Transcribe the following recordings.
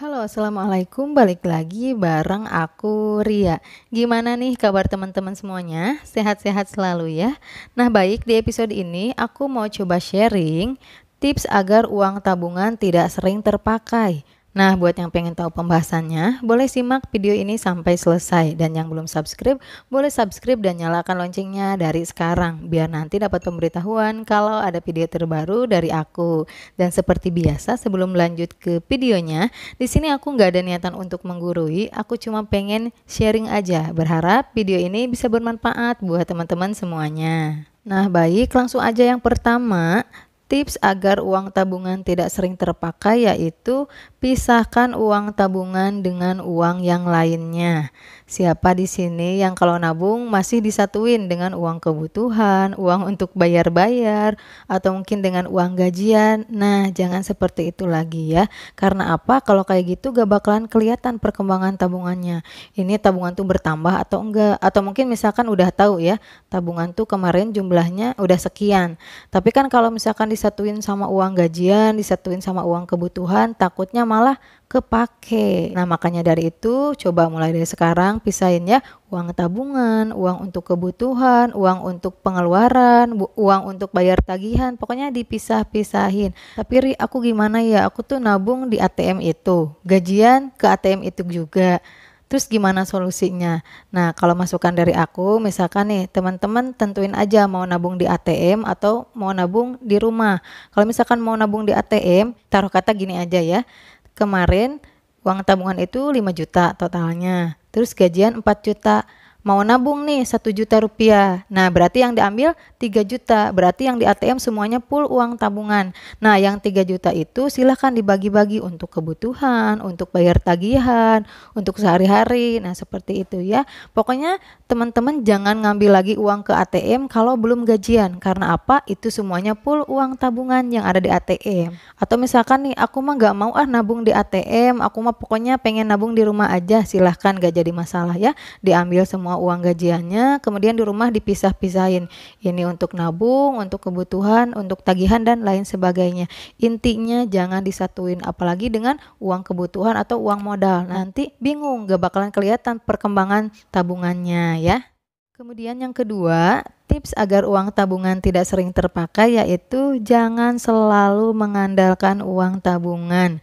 Halo, assalamualaikum. Balik lagi bareng aku Ria. Gimana nih kabar teman-teman semuanya? Sehat-sehat selalu ya. Nah, baik, di episode ini aku mau coba sharing tips agar uang tabungan tidak sering terpakai. Nah, buat yang pengen tahu pembahasannya, boleh simak video ini sampai selesai. Dan yang belum subscribe, boleh subscribe dan nyalakan loncengnya dari sekarang, biar nanti dapat pemberitahuan kalau ada video terbaru dari aku. Dan seperti biasa, sebelum lanjut ke videonya, di sini aku nggak ada niatan untuk menggurui, aku cuma pengen sharing aja. Berharap video ini bisa bermanfaat buat teman-teman semuanya. Nah, baik, langsung aja yang pertama. Tips agar uang tabungan tidak sering terpakai yaitu pisahkan uang tabungan dengan uang yang lainnya. Siapa di sini yang kalau nabung masih disatuin dengan uang kebutuhan, uang untuk bayar-bayar, atau mungkin dengan uang gajian? Nah, jangan seperti itu lagi ya. Karena apa? Kalau kayak gitu gak bakalan kelihatan perkembangan tabungannya. Ini tabungan tuh bertambah atau enggak? Atau mungkin misalkan udah tahu ya, tabungan tuh kemarin jumlahnya udah sekian. Tapi kan kalau misalkan disatuin sama uang gajian, disatuin sama uang kebutuhan, takutnya malah kepake. Nah, makanya dari itu coba mulai dari sekarang pisahin ya, uang tabungan, uang untuk kebutuhan, uang untuk pengeluaran, uang untuk bayar tagihan, pokoknya dipisah-pisahin. Tapi Ri, aku gimana ya? Aku tuh nabung di ATM itu, gajian ke ATM itu juga. Terus gimana solusinya? Nah, kalau masukan dari aku, misalkan nih teman-teman tentuin aja mau nabung di ATM atau mau nabung di rumah. Kalau misalkan mau nabung di ATM, taruh kata gini aja ya. Kemarin uang tabungan itu 5 juta totalnya. Terus gajian 4 juta. Mau nabung nih 1 juta rupiah. Nah, berarti yang diambil 3 juta. Berarti yang di ATM semuanya full uang tabungan. Nah, yang 3 juta itu silahkan dibagi-bagi untuk kebutuhan, untuk bayar tagihan, untuk sehari-hari. Nah, seperti itu ya. Pokoknya teman-teman jangan ngambil lagi uang ke ATM kalau belum gajian. Karena apa? Itu semuanya full uang tabungan yang ada di ATM. Atau misalkan nih, aku mah gak mau nabung di ATM. Aku mah pokoknya pengen nabung di rumah aja. Silahkan, gak jadi masalah ya. Diambil semua uang gajiannya, kemudian di rumah dipisah-pisahin. Ini untuk nabung, untuk kebutuhan, untuk tagihan dan lain sebagainya. Intinya jangan disatuin apalagi dengan uang kebutuhan atau uang modal. Nanti bingung, gak bakalan kelihatan perkembangan tabungannya ya. Kemudian yang kedua, tips agar uang tabungan tidak sering terpakai yaitu jangan selalu mengandalkan uang tabungan.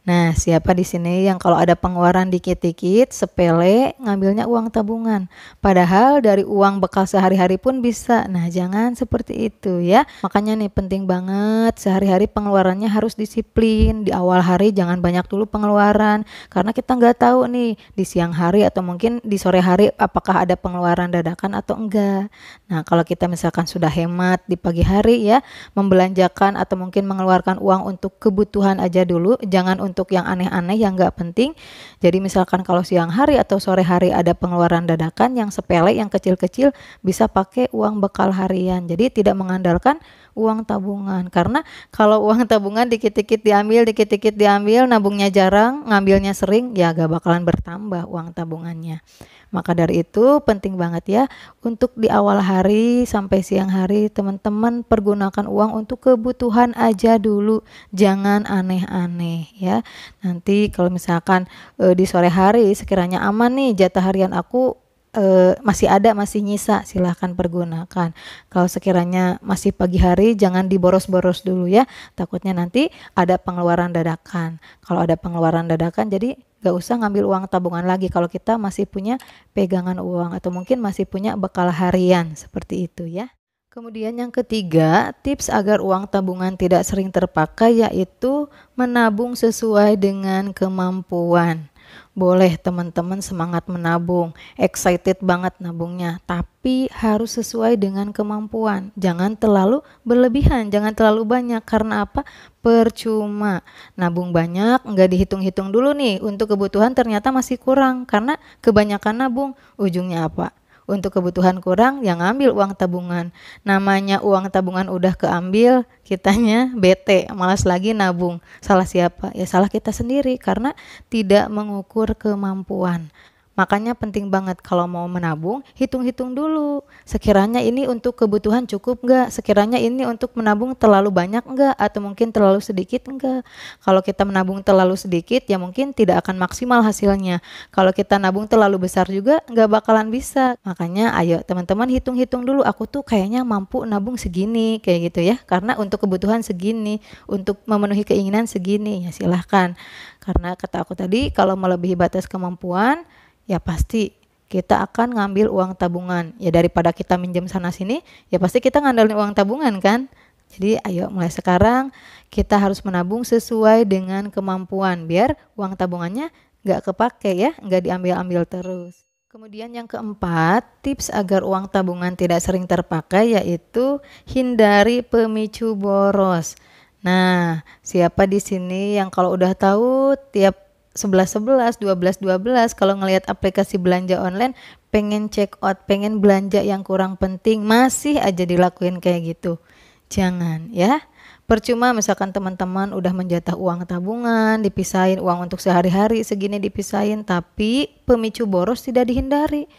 Nah, siapa di sini yang kalau ada pengeluaran dikit-dikit, sepele, ngambilnya uang tabungan. Padahal dari uang bekal sehari-hari pun bisa. Nah, jangan seperti itu ya. Makanya nih penting banget sehari-hari pengeluarannya harus disiplin. Di awal hari jangan banyak dulu pengeluaran. Karena kita nggak tahu nih di siang hari atau mungkin di sore hari apakah ada pengeluaran dadakan atau enggak. Nah, kalau kita misalkan sudah hemat di pagi hari ya, membelanjakan atau mungkin mengeluarkan uang untuk kebutuhan aja dulu, jangan untuk yang aneh-aneh yang nggak penting. Jadi misalkan kalau siang hari atau sore hari ada pengeluaran dadakan yang sepele, yang kecil-kecil, bisa pakai uang bekal harian. Jadi tidak mengandalkan uang tabungan. Karena kalau uang tabungan dikit-dikit diambil, nabungnya jarang, ngambilnya sering, ya gak bakalan bertambah uang tabungannya. Maka dari itu penting banget ya untuk di awal hari sampai siang hari teman-teman pergunakan uang untuk kebutuhan aja dulu, jangan aneh-aneh ya. Nanti kalau misalkan di sore hari sekiranya aman nih jatah harian aku masih ada, masih nyisa, silahkan pergunakan. Kalau sekiranya masih pagi hari jangan diboros-boros dulu ya, takutnya nanti ada pengeluaran dadakan. Kalau ada pengeluaran dadakan jadi gak usah ngambil uang tabungan lagi kalau kita masih punya pegangan uang atau mungkin masih punya bekal harian, seperti itu ya. Kemudian yang ketiga, tips agar uang tabungan tidak sering terpakai yaitu menabung sesuai dengan kemampuan. Boleh teman-teman semangat menabung, excited banget nabungnya, tapi harus sesuai dengan kemampuan. Jangan terlalu berlebihan, jangan terlalu banyak. Karena apa? Percuma. Nabung banyak, nggak dihitung-hitung dulu nih. Untuk kebutuhan ternyata masih kurang, karena kebanyakan nabung. Ujungnya apa? Untuk kebutuhan kurang, yang ngambil uang tabungan. Namanya uang tabungan udah keambil, kitanya bete, malas lagi nabung. Salah siapa? Ya salah kita sendiri karena tidak mengukur kemampuan. Makanya penting banget kalau mau menabung, hitung-hitung dulu. Sekiranya ini untuk kebutuhan cukup nggak? Sekiranya ini untuk menabung terlalu banyak nggak? Atau mungkin terlalu sedikit nggak? Kalau kita menabung terlalu sedikit, ya mungkin tidak akan maksimal hasilnya. Kalau kita nabung terlalu besar juga, nggak bakalan bisa. Makanya ayo teman-teman hitung-hitung dulu, aku tuh kayaknya mampu nabung segini, kayak gitu ya. Karena untuk kebutuhan segini, untuk memenuhi keinginan segini, ya silahkan. Karena kata aku tadi, kalau melebihi batas kemampuan, ya pasti kita akan ngambil uang tabungan. Ya daripada kita minjem sana sini, ya pasti kita ngandelin uang tabungan kan. Jadi ayo mulai sekarang kita harus menabung sesuai dengan kemampuan biar uang tabungannya nggak kepake ya, nggak diambil-ambil terus. Kemudian yang keempat, tips agar uang tabungan tidak sering terpakai yaitu hindari pemicu boros. Nah, siapa di sini yang kalau udah tahu tiap 11-11, 12-12 kalau ngelihat aplikasi belanja online pengen check out, pengen belanja yang kurang penting, masih aja dilakuin kayak gitu. Jangan ya. Percuma misalkan teman-teman udah menjatah uang tabungan, dipisahin uang untuk sehari-hari segini dipisahin, tapi pemicu boros tidak dihindari.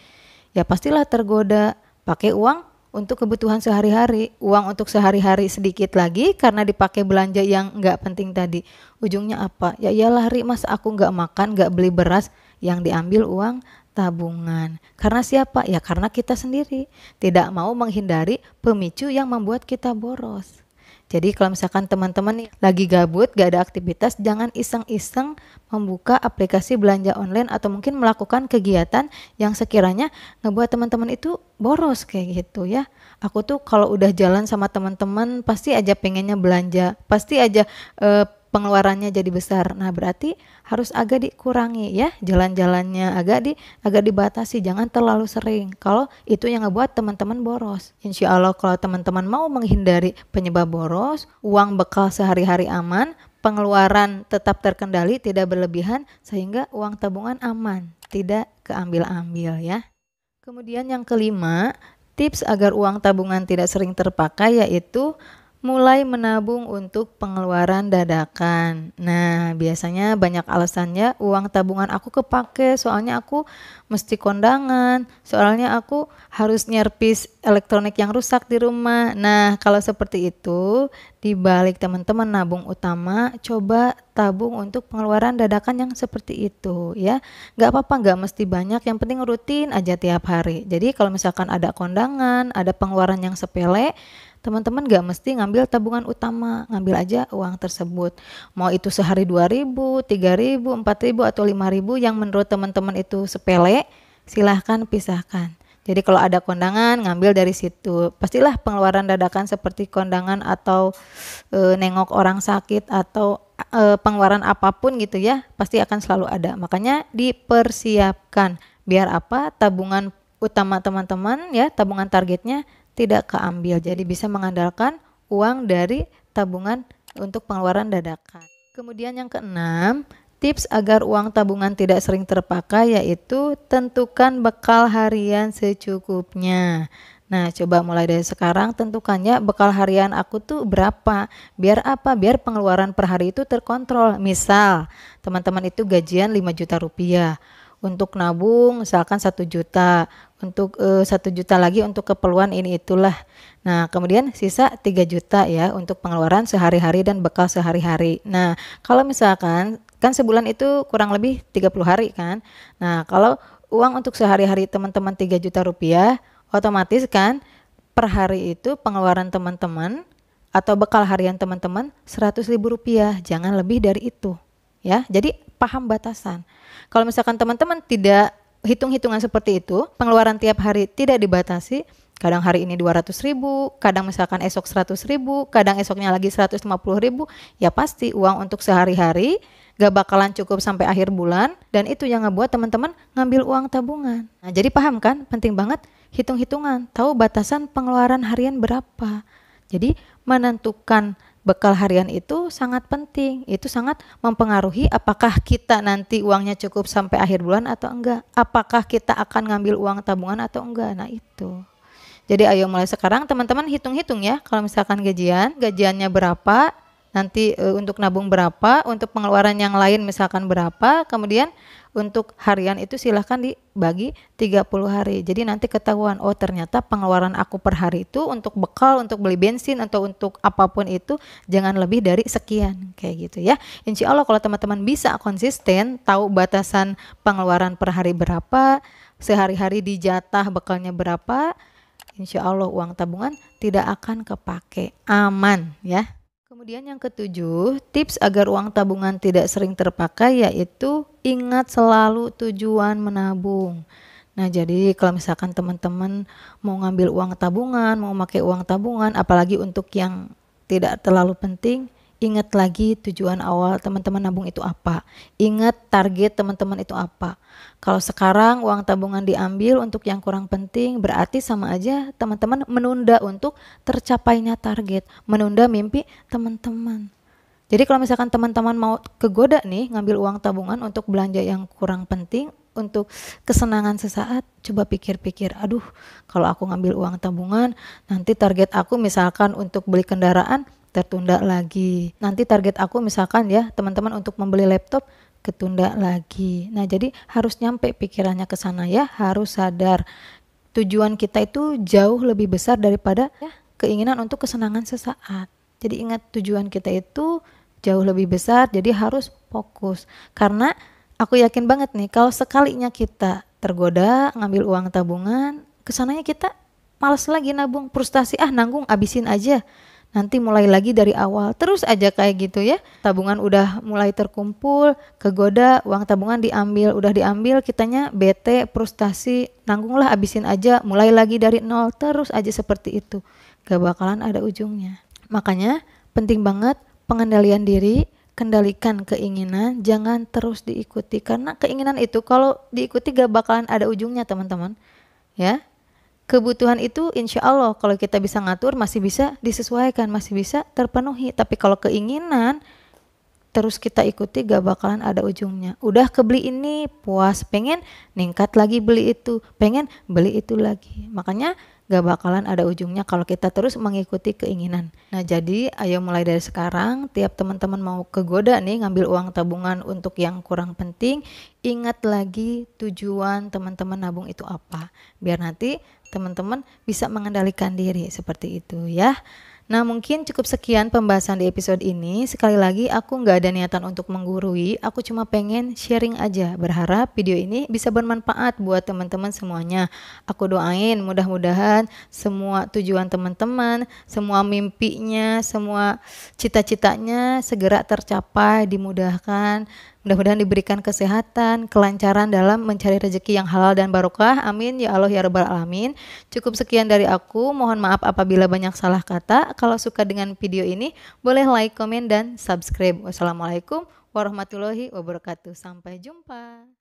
Ya pastilah tergoda pakai uang untuk kebutuhan sehari-hari, uang untuk sehari-hari sedikit lagi karena dipakai belanja yang nggak penting tadi. Ujungnya apa? Ya iyalah Ri, mas aku nggak makan, nggak beli beras, yang diambil uang tabungan. Karena siapa? Ya karena kita sendiri tidak mau menghindari pemicu yang membuat kita boros. Jadi kalau misalkan teman-teman nih lagi gabut, gak ada aktivitas, jangan iseng-iseng membuka aplikasi belanja online atau mungkin melakukan kegiatan yang sekiranya ngebuat teman-teman itu boros kayak gitu ya. Aku tuh kalau udah jalan sama teman-teman pasti aja pengennya belanja, pasti aja pengeluarannya jadi besar. Nah, berarti harus agak dikurangi ya, jalan-jalannya agak dibatasi, jangan terlalu sering. Kalau itu yang ngebuat teman-teman boros. Insya Allah kalau teman-teman mau menghindari penyebab boros, uang bekal sehari-hari aman, pengeluaran tetap terkendali, tidak berlebihan, sehingga uang tabungan aman, tidak keambil-ambil ya. Kemudian yang kelima, tips agar uang tabungan tidak sering terpakai yaitu mulai menabung untuk pengeluaran dadakan. Nah, biasanya banyak alasannya uang tabungan aku kepake, soalnya aku mesti kondangan, soalnya aku harus nyerpis elektronik yang rusak di rumah. Nah, kalau seperti itu, dibalik teman-teman nabung utama, coba tabung untuk pengeluaran dadakan yang seperti itu ya. Gak apa-apa, gak mesti banyak, yang penting rutin aja tiap hari. Jadi kalau misalkan ada kondangan, ada pengeluaran yang sepele, teman-teman gak mesti ngambil tabungan utama, ngambil aja uang tersebut. Mau itu sehari 2.000, 3.000, 4.000 atau 5.000 yang menurut teman-teman itu sepele, silahkan pisahkan. Jadi kalau ada kondangan ngambil dari situ. Pastilah pengeluaran dadakan seperti kondangan atau nengok orang sakit atau pengeluaran apapun gitu ya, pasti akan selalu ada. Makanya dipersiapkan. Biar apa? Tabungan utama teman-teman ya, tabungan targetnya tidak keambil, jadi bisa mengandalkan uang dari tabungan untuk pengeluaran dadakan. Kemudian yang keenam, tips agar uang tabungan tidak sering terpakai yaitu tentukan bekal harian secukupnya. Nah, coba mulai dari sekarang tentukannya bekal harian aku tuh berapa. Biar apa? Biar pengeluaran per hari itu terkontrol. Misal, teman-teman itu gajian 5 juta rupiah. Untuk nabung misalkan 1 juta, untuk 1 juta lagi untuk keperluan ini itulah. Nah, kemudian sisa 3 juta ya untuk pengeluaran sehari-hari dan bekal sehari-hari. Nah, kalau misalkan kan sebulan itu kurang lebih 30 hari kan. Nah, kalau uang untuk sehari-hari teman-teman 3 juta rupiah, otomatis kan per hari itu pengeluaran teman-teman atau bekal harian teman-teman 100.000 rupiah, jangan lebih dari itu ya. Jadi paham batasan. Kalau misalkan teman-teman tidak hitung-hitungan seperti itu, pengeluaran tiap hari tidak dibatasi, kadang hari ini 200.000, kadang misalkan esok 100.000, kadang esoknya lagi 150.000, ya pasti uang untuk sehari-hari gak bakalan cukup sampai akhir bulan, dan itu yang ngebuat teman-teman ngambil uang tabungan. Nah, jadi paham kan? Penting banget hitung-hitungan, tahu batasan pengeluaran harian berapa. Jadi menentukan bekal harian itu sangat penting, itu sangat mempengaruhi apakah kita nanti uangnya cukup sampai akhir bulan atau enggak, apakah kita akan ngambil uang tabungan atau enggak. Nah itu, jadi ayo mulai sekarang teman-teman hitung-hitung ya, kalau misalkan gajiannya berapa, nanti untuk nabung berapa, untuk pengeluaran yang lain misalkan berapa, kemudian untuk harian itu silahkan dibagi 30 hari. Jadi nanti ketahuan, oh ternyata pengeluaran aku per hari itu untuk bekal, untuk beli bensin atau untuk apapun itu jangan lebih dari sekian, kayak gitu ya. Insya Allah kalau teman-teman bisa konsisten, tahu batasan pengeluaran per hari berapa, sehari-hari dijatah bekalnya berapa, insya Allah uang tabungan tidak akan kepake, aman ya. Kemudian yang ketujuh, tips agar uang tabungan tidak sering terpakai yaitu ingat selalu tujuan menabung. Nah, jadi kalau misalkan teman-teman mau ngambil uang tabungan, mau pakai uang tabungan, apalagi untuk yang tidak terlalu penting, ingat lagi tujuan awal teman-teman nabung itu apa. Ingat target teman-teman itu apa. Kalau sekarang uang tabungan diambil untuk yang kurang penting, berarti sama aja teman-teman menunda untuk tercapainya target, menunda mimpi teman-teman. Jadi kalau misalkan teman-teman mau kegoda nih ngambil uang tabungan untuk belanja yang kurang penting, untuk kesenangan sesaat, coba pikir-pikir, aduh kalau aku ngambil uang tabungan, nanti target aku misalkan untuk beli kendaraan tertunda lagi. Nanti target aku misalkan ya teman-teman untuk membeli laptop ketunda lagi. Nah jadi harus nyampe pikirannya ke sana ya, harus sadar tujuan kita itu jauh lebih besar daripada ya, keinginan untuk kesenangan sesaat. Jadi ingat tujuan kita itu jauh lebih besar, jadi harus fokus. Karena aku yakin banget nih kalau sekalinya kita tergoda ngambil uang tabungan, kesananya kita malas lagi nabung, frustasi, nanggung abisin aja. Nanti mulai lagi dari awal, terus aja kayak gitu ya. Tabungan udah mulai terkumpul, kegoda, uang tabungan diambil, udah diambil, kitanya bete, frustasi, nanggunglah abisin aja, mulai lagi dari nol, terus aja seperti itu. Gak bakalan ada ujungnya. Makanya penting banget pengendalian diri, kendalikan keinginan, jangan terus diikuti. Karena keinginan itu kalau diikuti gak bakalan ada ujungnya teman-teman. Ya. Kebutuhan itu insya Allah kalau kita bisa ngatur masih bisa disesuaikan, masih bisa terpenuhi. Tapi kalau keinginan terus kita ikuti gak bakalan ada ujungnya. Udah kebeli ini puas, pengen ningkat lagi beli itu, pengen beli itu lagi. Makanya gak bakalan ada ujungnya kalau kita terus mengikuti keinginan. Nah jadi ayo mulai dari sekarang, tiap teman-teman mau kegoda nih ngambil uang tabungan untuk yang kurang penting, ingat lagi tujuan teman-teman nabung itu apa. Biar nanti teman-teman bisa mengendalikan diri seperti itu ya. Nah mungkin cukup sekian pembahasan di episode ini. Sekali lagi aku nggak ada niatan untuk menggurui, aku cuma pengen sharing aja. Berharap video ini bisa bermanfaat buat teman-teman semuanya. Aku doain mudah-mudahan semua tujuan teman-teman, semua mimpinya, semua cita-citanya segera tercapai, dimudahkan. Mudah-mudahan diberikan kesehatan, kelancaran dalam mencari rezeki yang halal dan barokah. Amin ya Allah ya Rabbal Alamin. Cukup sekian dari aku. Mohon maaf apabila banyak salah kata. Kalau suka dengan video ini, boleh like, komen, dan subscribe. Wassalamualaikum warahmatullahi wabarakatuh. Sampai jumpa.